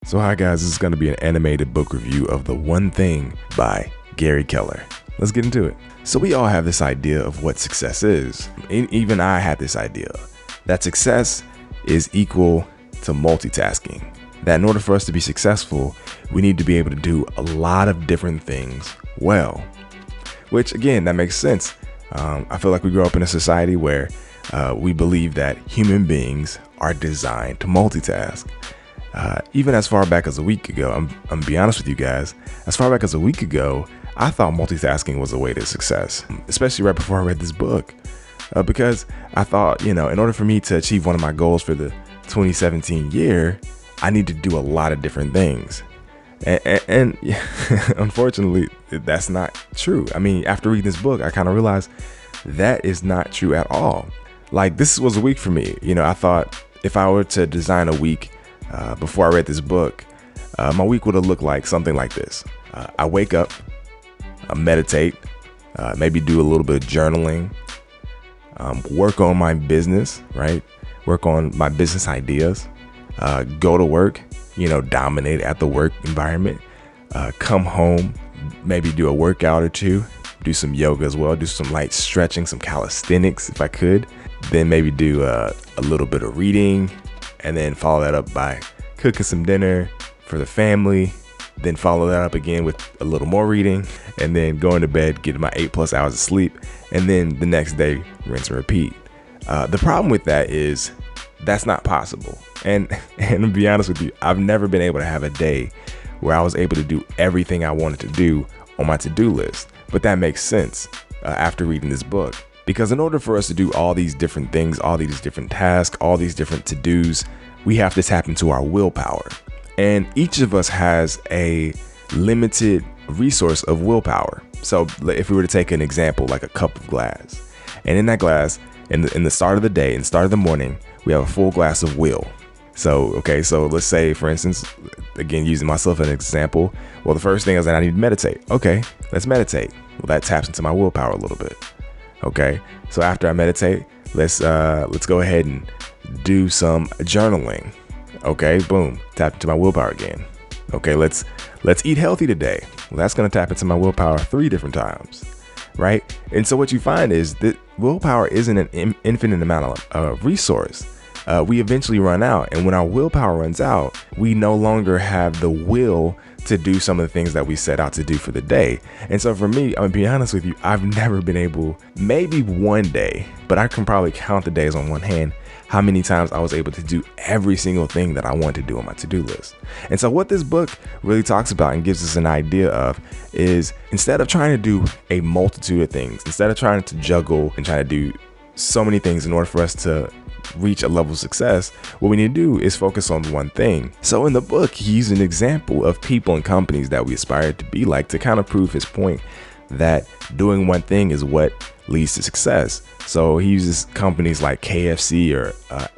So hi guys, this is going to be an animated book review of The One Thing by Gary Keller. Let's get into it. So we all have this idea of what success is. Even I had this idea that success is equal to multitasking. That in order for us to be successful, we need to be able to do a lot of different things well. Which again, that makes sense. I feel like we grow up in a society where we believe that human beings are designed to multitask. Even as far back as a week ago, I'm gonna be honest with you guys, as far back as a week ago, I thought multitasking was a way to success, especially right before I read this book, because I thought, in order for me to achieve one of my goals for the 2017 year, I need to do a lot of different things. And unfortunately, that's not true. I mean, after reading this book, I kind of realized that is not true at all. Like, this was a week for me. I thought if I were to design a week before I read this book, my week would have looked like something like this. I wake up, I meditate, maybe do a little bit of journaling, work on my business, right? Work on my business ideas, go to work, dominate at the work environment, come home, maybe do a workout or two, do some yoga as well, do some light stretching, some calisthenics if I could, then maybe do a little bit of reading, and then follow that up by cooking some dinner for the family, then follow that up again with a little more reading, and then going to bed, getting my 8+ hours of sleep, and then the next day, rinse and repeat. The problem with that is that's not possible. And to be honest with you, I've never been able to have a day where I was able to do everything I wanted to do on my to-do list. But that makes sense after reading this book. Because in order for us to do all these different things, all these different tasks, all these different to-dos, we have to tap into our willpower. And each of us has a limited resource of willpower. So if we were to take an example, like a cup of glass, and in that glass, in the start of the day, in the start of the morning, we have a full glass of will. So let's say, for instance, again, using myself as an example, well, the first thing is that I need to meditate. Okay, let's meditate. Well, that taps into my willpower a little bit. Okay, so after I meditate, let's go ahead and do some journaling. Okay, boom, tap into my willpower again. Okay, let's eat healthy today. Well, that's gonna tap into my willpower 3 different times, right? And so what you find is that willpower isn't an infinite amount of resource. We eventually run out, and when our willpower runs out, we no longer have the will to do some of the things that we set out to do for the day. And so for me, I'm gonna be honest with you, I've never been able, maybe one day, but I can probably count the days on one hand, how many times I was able to do every single thing that I want to do on my to-do list. And so what this book really talks about and gives us an idea of is, instead of trying to do a multitude of things, instead of trying to juggle and trying to do so many things in order for us to reach a level of success, what we need to do is focus on one thing. So in the book, he used an example of people and companies that we aspire to be like to kind of prove his point that doing one thing is what leads to success. So he uses companies like KFC or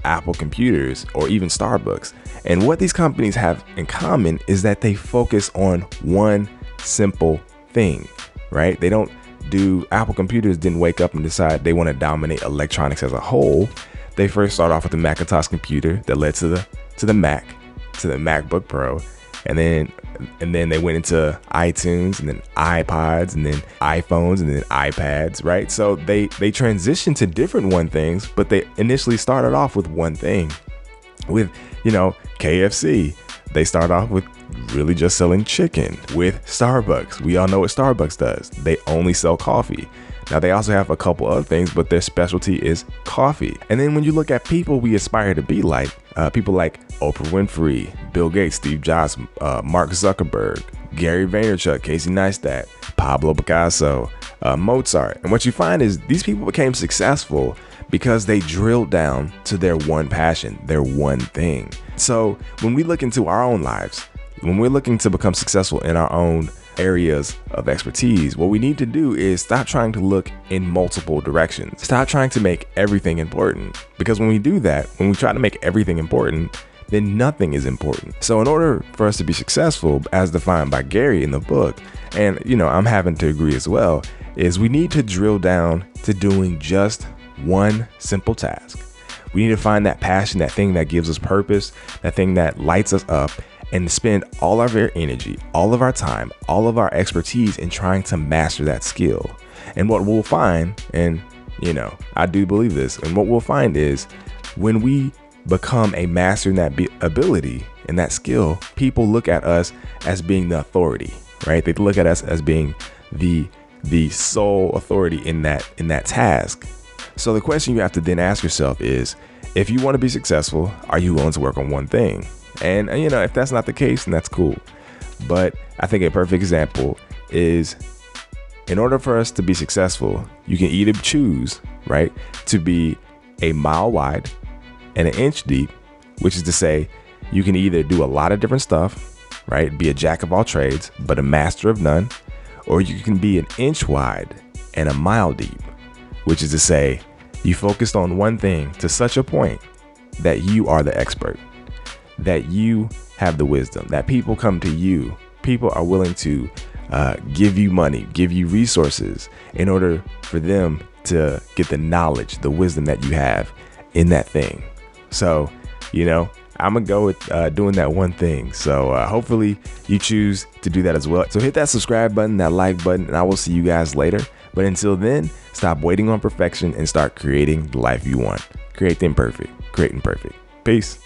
Apple Computers or even Starbucks. And what these companies have in common is that they focus on one simple thing, right? They don't do, Apple Computers didn't wake up and decide they want to dominate electronics as a whole. They first started off with the Macintosh computer that led to the Mac, to the MacBook Pro, and then they went into iTunes, and then iPods, and then iPhones, and then iPads, right? So they transitioned to different one things, but they initially started off with one thing. With KFC, they started off with really just selling chicken. With Starbucks, we all know what Starbucks does. They only sell coffee. Now, they also have a couple other things, but their specialty is coffee. And then when you look at people we aspire to be like, people like Oprah Winfrey, Bill Gates, Steve Jobs, Mark Zuckerberg, Gary Vaynerchuk, Casey Neistat, Pablo Picasso, Mozart. And what you find is these people became successful because they drilled down to their one passion, their one thing. So when we look into our own lives, when we're looking to become successful in our own areas of expertise, what we need to do is stop trying to look in multiple directions. Stop trying to make everything important. Because when we do that, when we try to make everything important, then nothing is important. So in order for us to be successful, as defined by Gary in the book, and I'm having to agree as well, is we need to drill down to doing just one simple task. We need to find that passion, that thing that gives us purpose, that thing that lights us up, and spend all of our energy, all of our time, all of our expertise in trying to master that skill. And what we'll find, and I do believe this, and what we'll find is when we become a master in that ability and that skill, people look at us as being the authority, right? They look at us as being the sole authority in that task. So the question you have to then ask yourself is, if you want to be successful, are you willing to work on one thing? And if that's not the case, then that's cool. But I think a perfect example is, in order for us to be successful, you can either choose, right, to be a mile wide and an inch deep, which is to say you can either do a lot of different stuff, right, be a jack of all trades, but a master of none, or you can be an inch wide and a mile deep, which is to say you focused on one thing to such a point that you are the expert, that you have the wisdom, that people come to you. People are willing to give you money, give you resources in order for them to get the knowledge, the wisdom that you have in that thing. So, I'm going to go with doing that one thing. So hopefully you choose to do that as well. So hit that subscribe button, that like button, and I will see you guys later. But until then, stop waiting on perfection and start creating the life you want. Create the imperfect. Create imperfect. Peace.